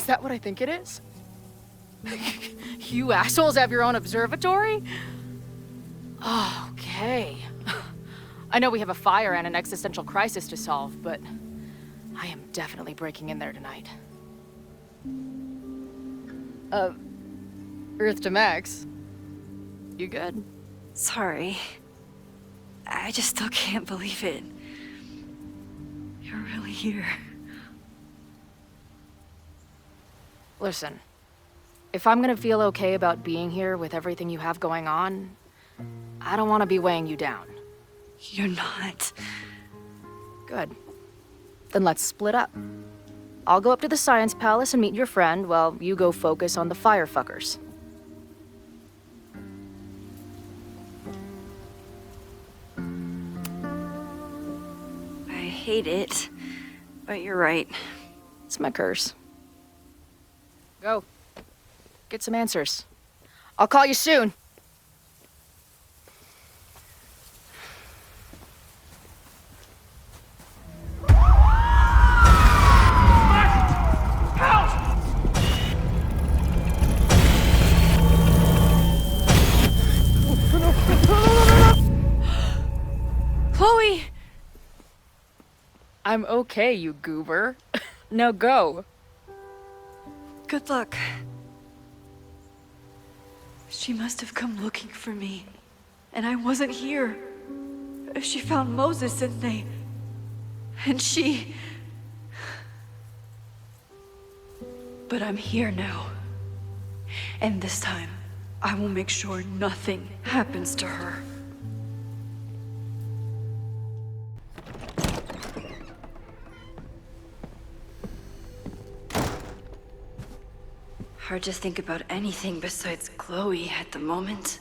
Is that what I think it is? You assholes have your own observatory? Oh, okay. I know we have a fire and an existential crisis to solve, but I am definitely breaking in there tonight. Earth to Max. You good? Sorry. I just still can't believe it. You're really here. Listen, if I'm gonna feel okay about being here with everything you have going on, I don't want to be weighing you down. You're not. Good. Then let's split up. I'll go up to the Science Palace and meet your friend while you go focus on the firefuckers. I hate it, but you're right. It's my curse. Go. Get some answers. I'll call you soon. Chloe! I'm okay, you goober. Now go. Good luck. She must have come looking for me, and I wasn't here. She found Moses and she... But I'm here now. And this time, I will make sure nothing happens to her. Hard to think about anything besides Chloe at the moment.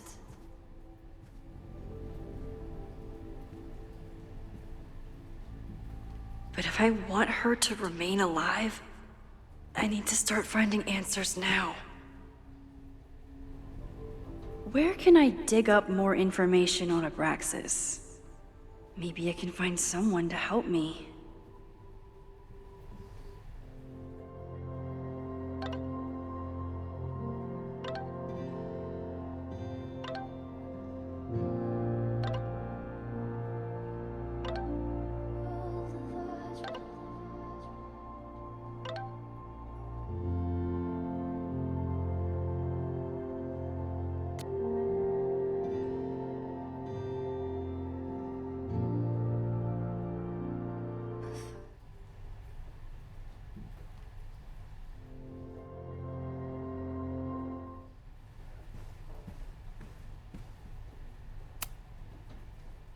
But if I want her to remain alive, I need to start finding answers now. Where can I dig up more information on Abraxas? Maybe I can find someone to help me.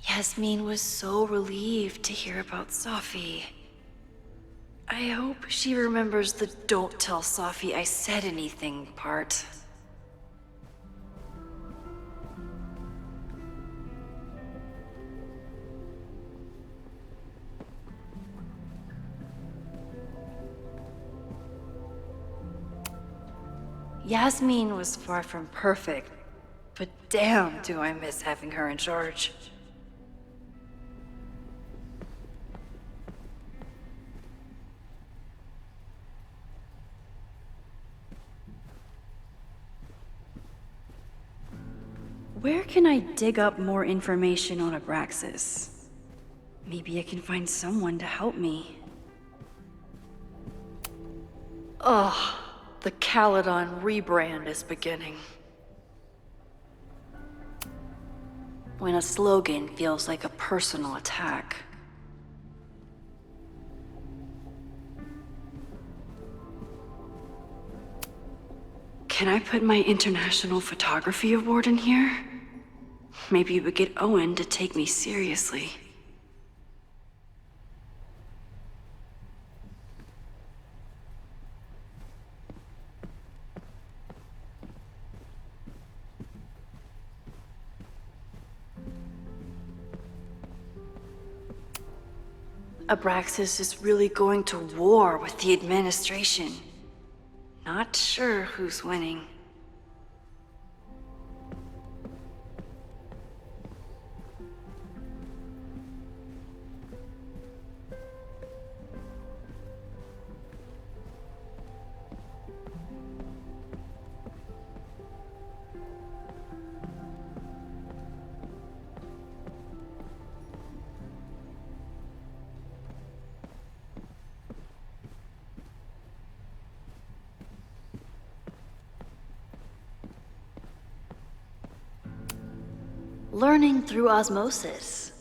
Yasmin was so relieved to hear about Safi. I hope she remembers the "don't tell Safi I said anything" part. Yasmin was far from perfect, but damn do I miss having her in charge. Where can I dig up more information on Abraxas? Maybe I can find someone to help me. Ugh, the Caledon rebrand is beginning. When a slogan feels like a personal attack. Can I put my International Photography Award in here? Maybe we get Owen to take me seriously. Abraxas is really going to war with the administration. Not sure who's winning. Learning through osmosis.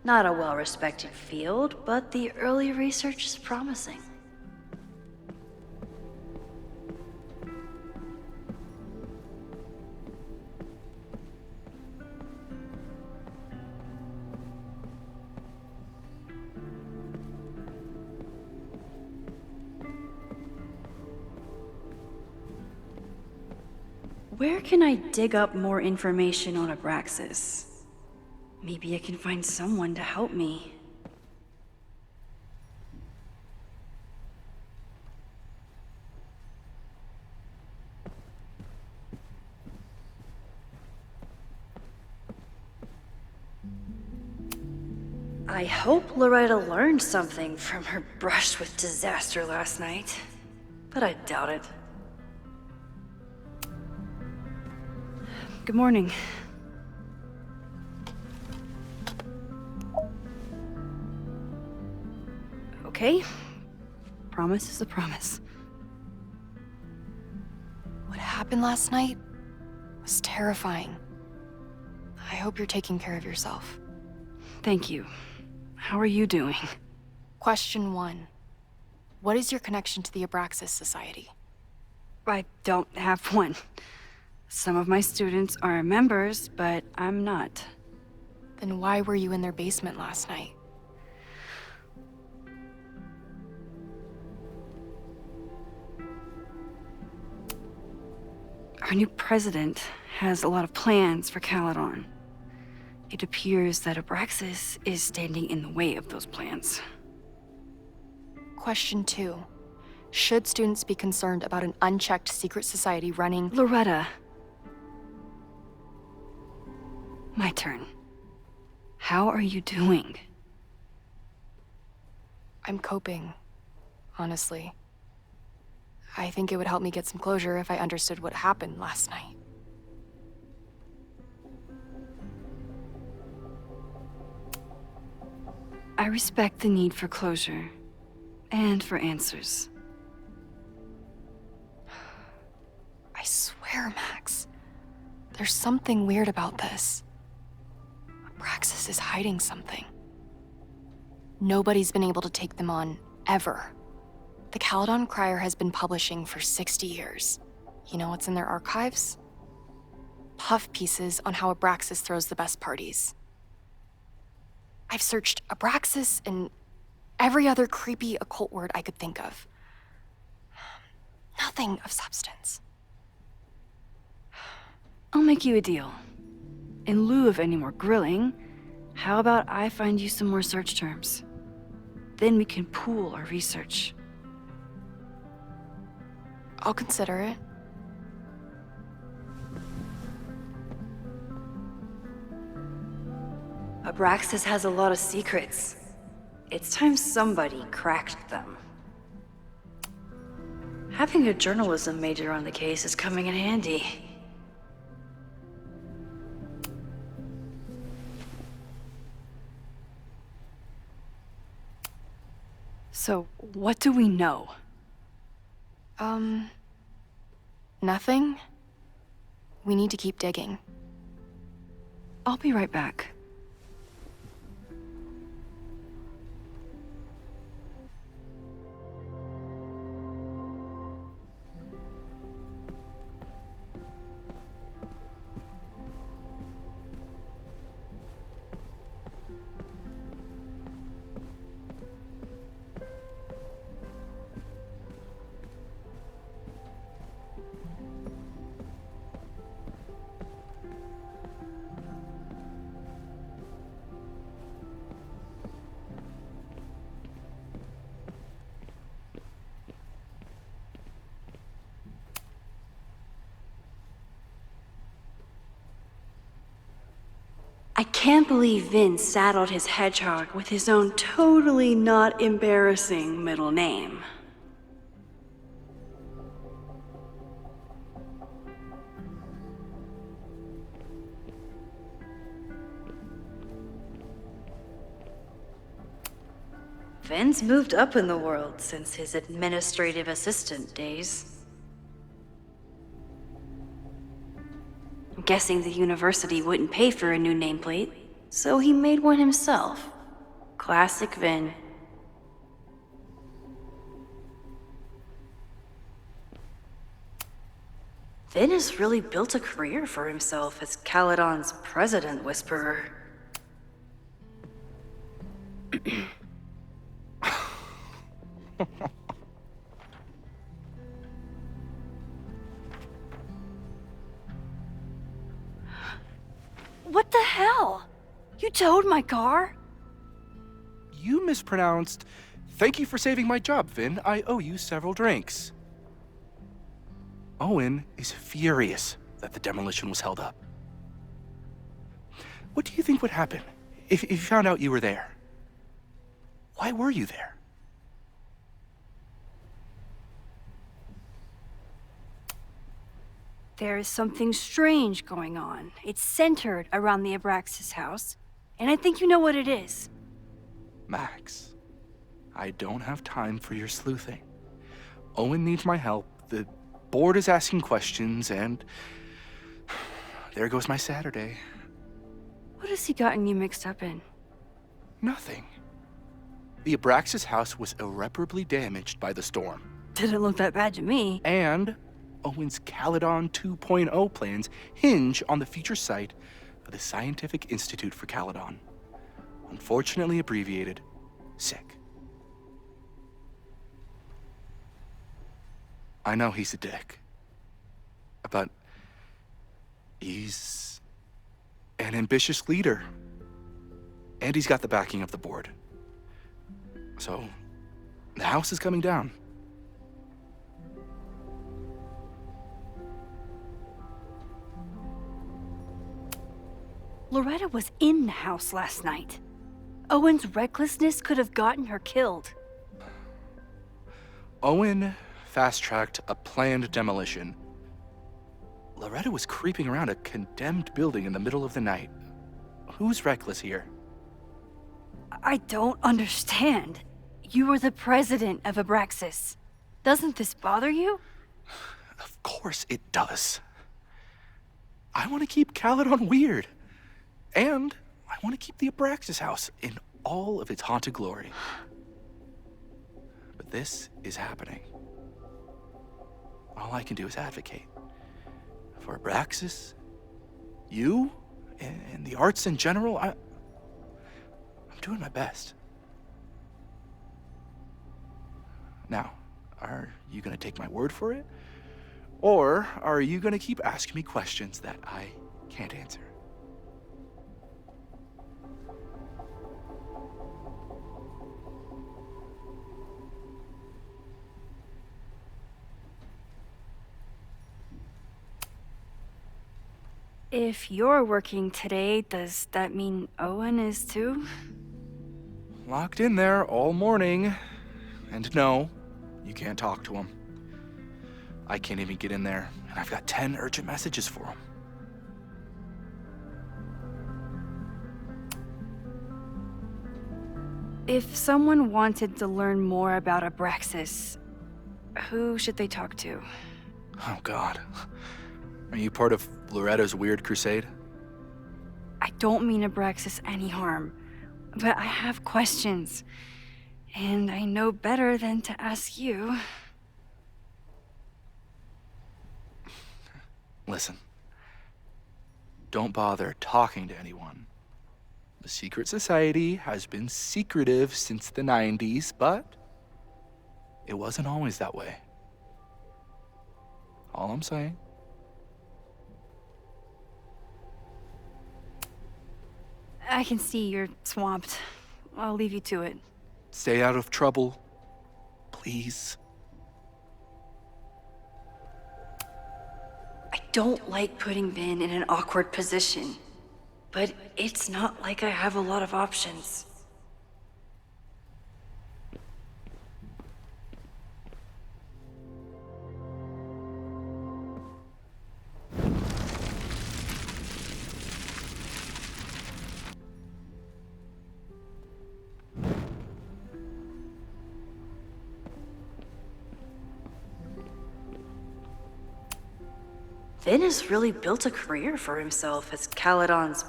Not a well-respected field, but the early research is promising. Where can I dig up more information on Abraxas? Maybe I can find someone to help me. I hope Loretta learned something from her brush with disaster last night, but I doubt it. Good morning. Okay. Promise is a promise. What happened last night was terrifying. I hope you're taking care of yourself. Thank you. How are you doing? Question 1. What is your connection to the Abraxas Society? I don't have one. Some of my students are members, but I'm not. Then why were you in their basement last night? Our new president has a lot of plans for Caledon. It appears that Abraxas is standing in the way of those plans. Question 2. Should students be concerned about an unchecked secret society running— Loretta. My turn. How are you doing? I'm coping, honestly. I think it would help me get some closure if I understood what happened last night. I respect the need for closure, and for answers. I swear, Max, there's something weird about this. Abraxas is hiding something. Nobody's been able to take them on, ever. The Caledon Crier has been publishing for 60 years. You know what's in their archives? Puff pieces on how Abraxas throws the best parties. I've searched Abraxas and every other creepy occult word I could think of. Nothing of substance. I'll make you a deal. In lieu of any more grilling, how about I find you some more search terms? Then we can pool our research. I'll consider it. Abraxas has a lot of secrets. It's time somebody cracked them. Having a journalism major on the case is coming in handy. So, what do we know? Nothing. We need to keep digging. I'll be right back. I can't believe Vince saddled his hedgehog with his own totally not embarrassing middle name. Vince moved up in the world since his administrative assistant days. I'm guessing the university wouldn't pay for a new nameplate, so he made one himself. Classic Vin. Vin has really built a career for himself as Caledon's president whisperer. What the hell? You towed my car? You mispronounced, "Thank you for saving my job, Vin. I owe you several drinks." Owen is furious that the demolition was held up. What do you think would happen if you found out you were there? Why were you there? There is something strange going on. It's centered around the Abraxas house, and I think you know what it is. Max, I don't have time for your sleuthing. Owen needs my help, the board is asking questions, and there goes my Saturday. What has he gotten you mixed up in? Nothing. The Abraxas house was irreparably damaged by the storm. Didn't look that bad to me. And Owen's Caledon 2.0 plans hinge on the future site of the Scientific Institute for Caledon. Unfortunately abbreviated, SICK. I know he's a dick, but he's an ambitious leader, and he's got the backing of the board. So, the house is coming down. Loretta was in the house last night. Owen's recklessness could have gotten her killed. Owen fast-tracked a planned demolition. Loretta was creeping around a condemned building in the middle of the night. Who's reckless here? I don't understand. You were the president of Abraxas. Doesn't this bother you? Of course it does. I want to keep Caledon weird. And I want to keep the Abraxas house in all of its haunted glory. But this is happening. All I can do is advocate. For Abraxas, you, and the arts in general, I'm doing my best. Now, are you gonna take my word for it? Or are you gonna keep asking me questions that I can't answer? If you're working today, does that mean Owen is too? Locked in there all morning. And no, you can't talk to him. I can't even get in there, and I've got 10 urgent messages for him. If someone wanted to learn more about Abraxas, who should they talk to? Oh, God. Are you part of Loretta's weird crusade? I don't mean Abraxas any harm, but I have questions, and I know better than to ask you. Listen. Don't bother talking to anyone. The secret society has been secretive since the 90s, but it wasn't always that way. All I'm saying. I can see you're swamped. I'll leave you to it. Stay out of trouble, please. I don't like putting Vin in an awkward position, but it's not like I have a lot of options. Vin has really built a career for himself as Caledon's...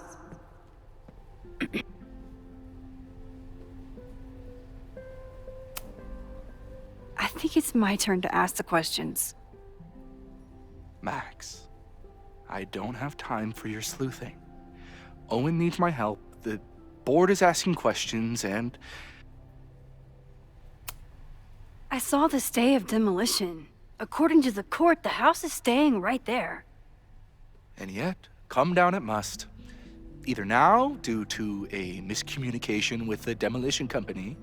I think it's my turn to ask the questions. Max, I don't have time for your sleuthing. Owen needs my help, the board is asking questions, and... I saw the stay of demolition. According to the court, the house is staying right there. And yet, come down it must. Either now, due to a miscommunication with the demolition company,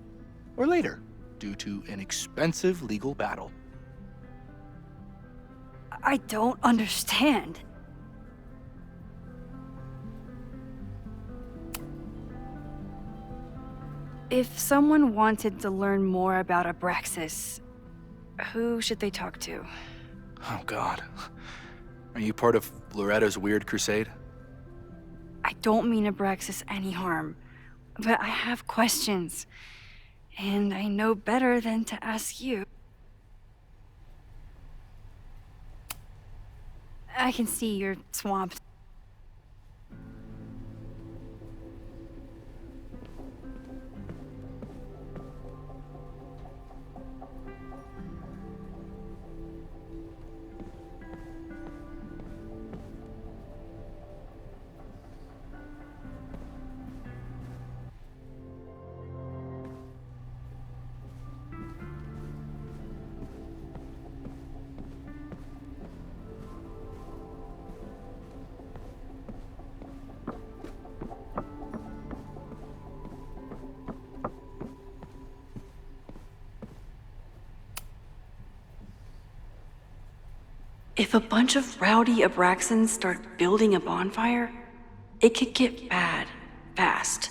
or later, due to an expensive legal battle. I don't understand. If someone wanted to learn more about Abraxas, who should they talk to? Oh God. Are you part of Loretta's weird crusade? I don't mean Abraxas any harm, but I have questions, and I know better than to ask you. I can see you're swamped. If a bunch of rowdy Abraxans start building a bonfire, it could get bad, fast.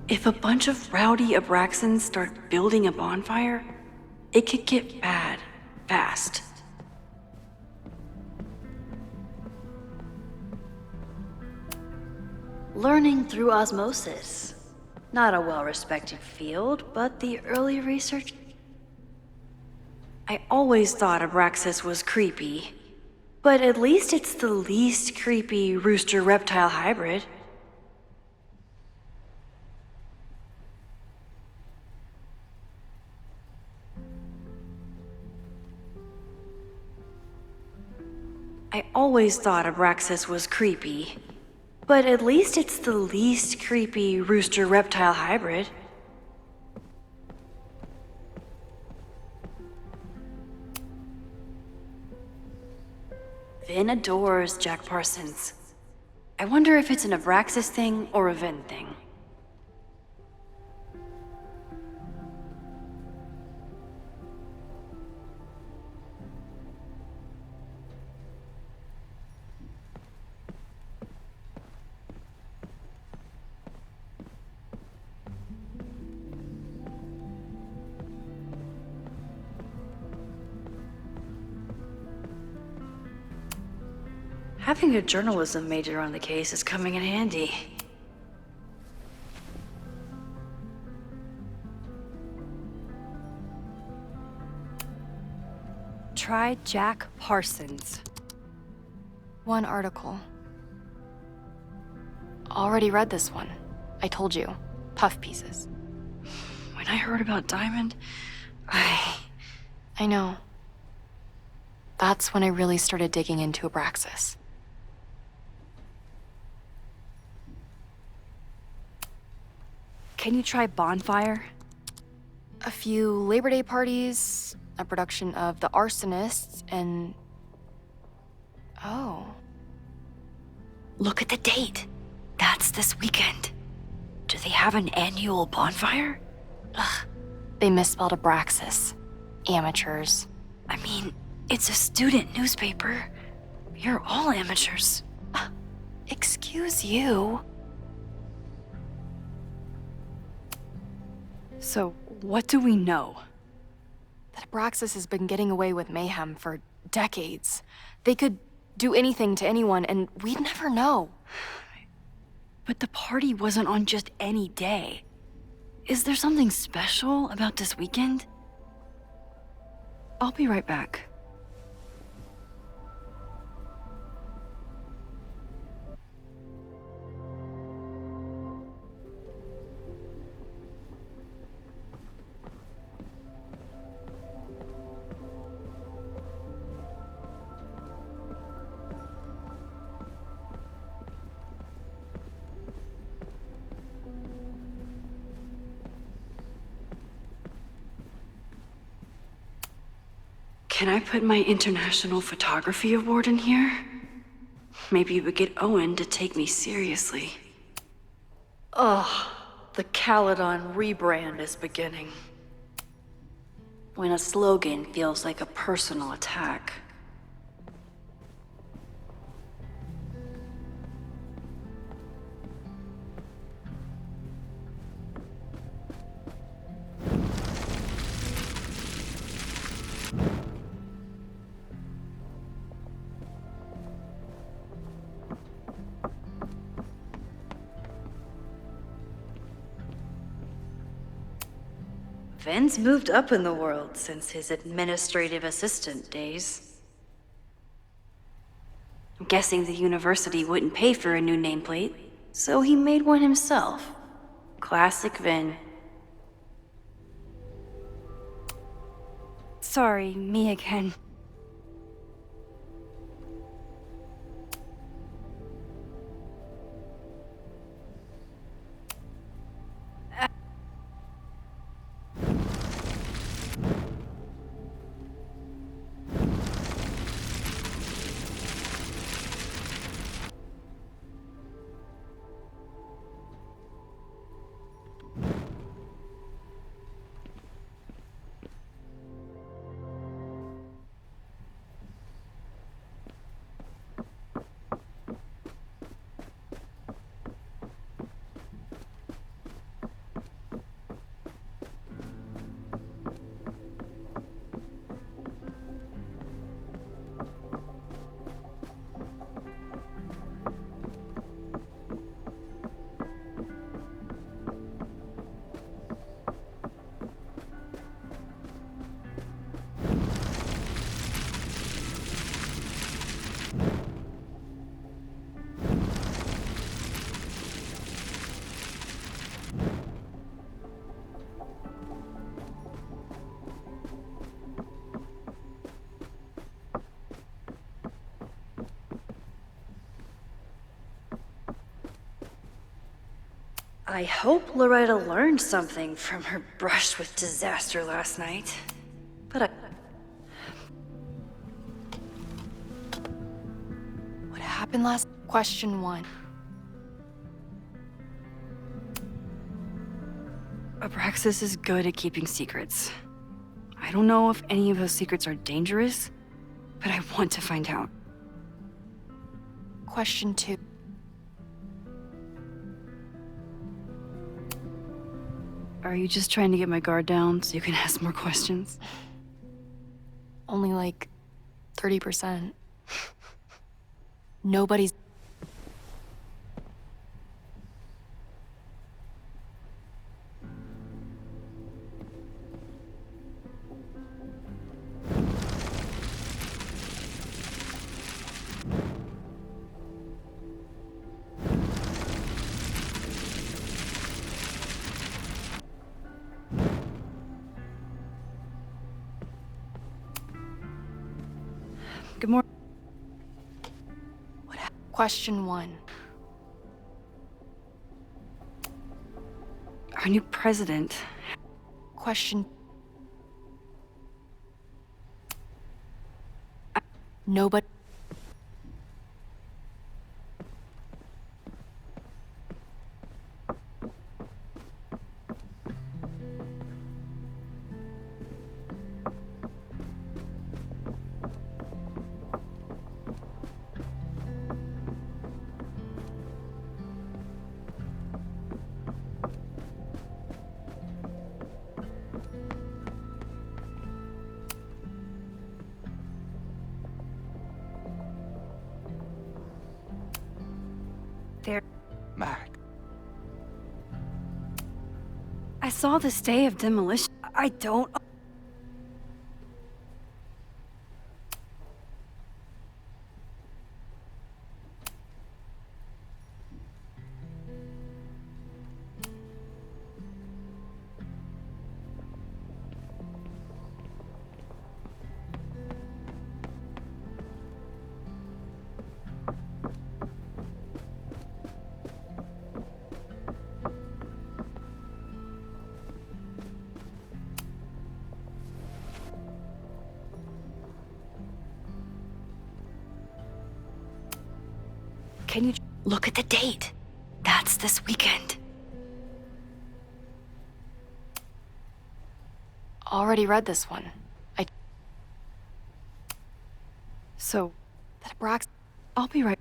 If a bunch of rowdy Abraxans start building a bonfire, it could get bad, fast. Learning through osmosis. Not a well-respected field, but the early research... I always thought Abraxas was creepy, but at least it's the least creepy rooster-reptile hybrid. I always thought Abraxas was creepy, but at least it's the least creepy rooster-reptile hybrid. Vin adores Jack Parsons. I wonder if it's an Abraxas thing or a Vin thing. Having a journalism major on the case is coming in handy. Try Jack Parsons. One article. Already read this one. I told you. Puff pieces. When I heard about Diamond, I know. That's when I really started digging into Abraxas. Can you try Bonfire? A few Labor Day parties, a production of The Arsonists, and... Oh. Look at the date. That's this weekend. Do they have an annual bonfire? Ugh. They misspelled Abraxas. Amateurs. I mean, it's a student newspaper. You're all amateurs. Excuse you. So, what do we know? That Abraxas has been getting away with mayhem for decades. They could do anything to anyone, and we'd never know. But the party wasn't on just any day. Is there something special about this weekend? I'll be right back. Can I put my International Photography Award in here? Maybe it would get Owen to take me seriously. Ugh, the Caledon rebrand is beginning. When a slogan feels like a personal attack. Vin's moved up in the world since his administrative assistant days. I'm guessing the university wouldn't pay for a new nameplate, so he made one himself. Classic Vin. Sorry, me again. I hope Loretta learned something from her brush with disaster last night. But What happened last? Question 1. Abraxas is good at keeping secrets. I don't know if any of those secrets are dangerous, but I want to find out. Question 2. Are you just trying to get my guard down so you can ask more questions? Only like 30%. Nobody's. Good morning. Question 1. Our new president. Question. Nobody. There. Mac, saw the stay of demolition. I don't. Can you look at the date? That's this weekend. Already read this one. So, That Brax. I'll be right.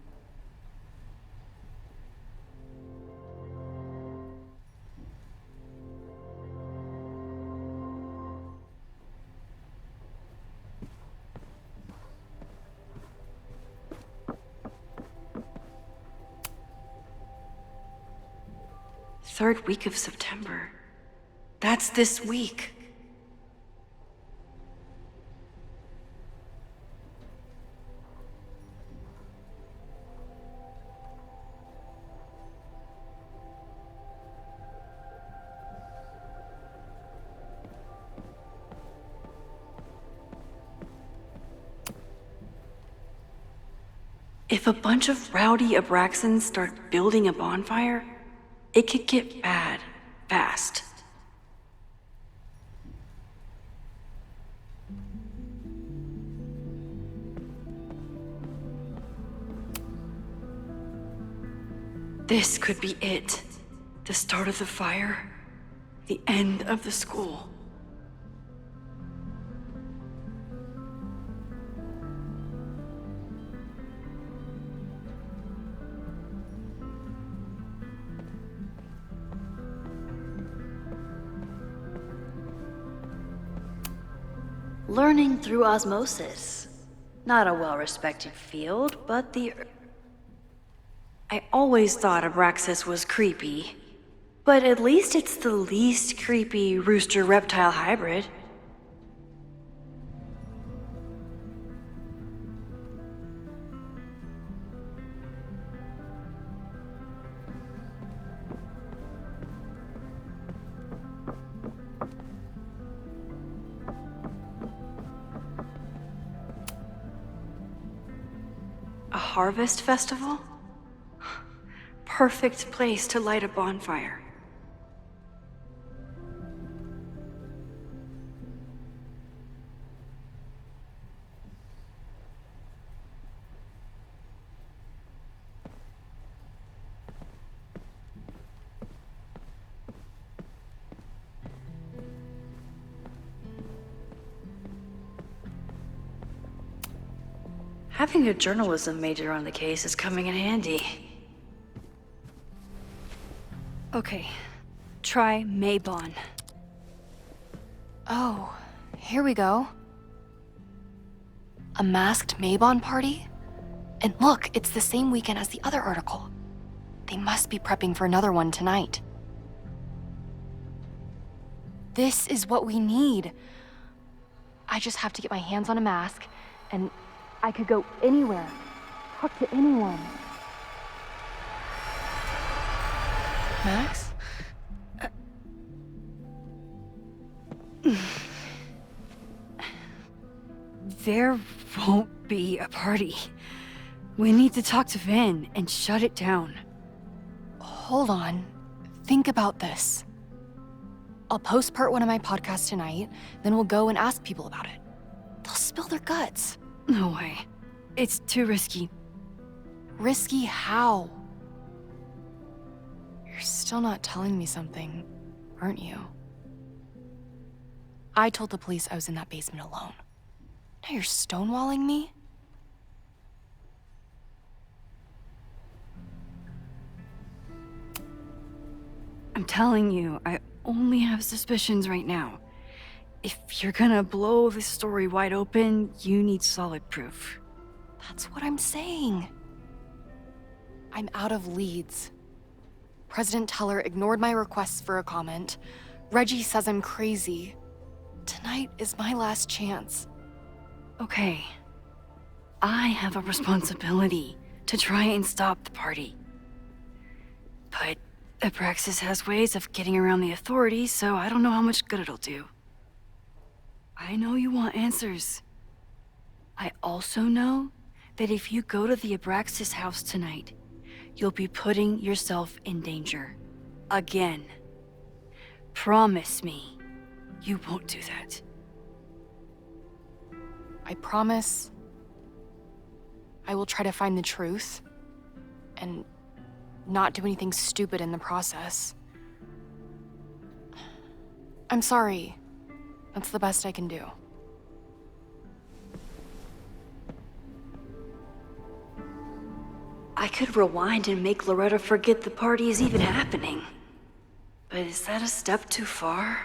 Third week of September. That's this week. If a bunch of rowdy Abraxans start building a bonfire, it could get bad fast. This could be it. The start of the fire, the end of the school. Learning through osmosis. Not a well-respected field, but I always thought Abraxas was creepy. But at least it's the least creepy rooster-reptile hybrid. A harvest festival? Perfect place to light a bonfire. Having a journalism major on the case is coming in handy. Okay, try Maybon. Oh, here we go. A masked Maybon party? And look, it's the same weekend as the other article. They must be prepping for another one tonight. This is what we need. I just have to get my hands on a mask, and I could go anywhere, talk to anyone. Max? There won't be a party. We need to talk to Vin and shut it down. Hold on. Think about this. I'll post-part one of my podcasts tonight, then we'll go and ask people about it. They'll spill their guts. No way. It's too risky. Risky how? You're still not telling me something, aren't you? I told the police I was in that basement alone. Now you're stonewalling me? I'm telling you, I only have suspicions right now. If you're gonna blow this story wide open, you need solid proof. That's what I'm saying. I'm out of leads. President Teller ignored my requests for a comment. Reggie says I'm crazy. Tonight is my last chance. Okay. I have a responsibility to try and stop the party. But Abraxas has ways of getting around the authorities, so I don't know how much good it'll do. I know you want answers. I also know that if you go to the Abraxas house tonight, you'll be putting yourself in danger. Again. Promise me you won't do that. I promise I will try to find the truth and not do anything stupid in the process. I'm sorry. That's the best I can do. I could rewind and make Loretta forget the party is even happening. But is that a step too far?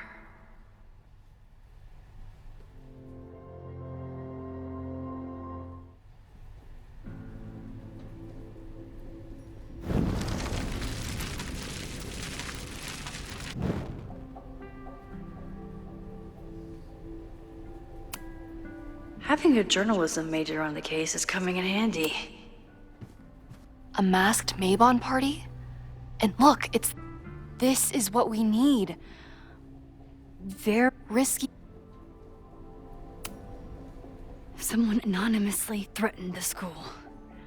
Having a journalism major on the case is coming in handy. A masked Mabon party? And look, this is what we need. They're risky. Someone anonymously threatened the school.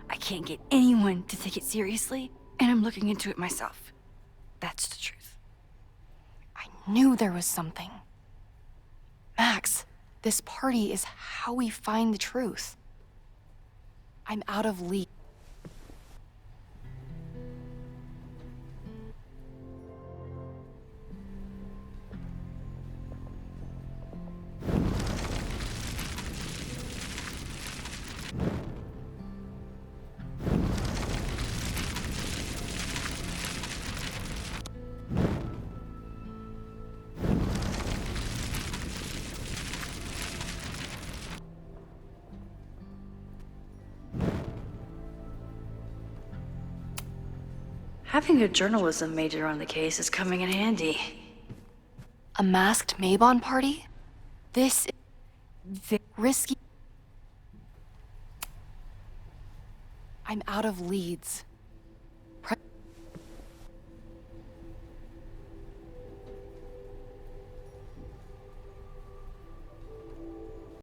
I can't get anyone to take it seriously, and I'm looking into it myself. That's the truth. I knew there was something. Max, this party is how we find the truth. I'm out of league. Having a journalism major on the case is coming in handy. A masked Mabon party? This is risky. I'm out of leads.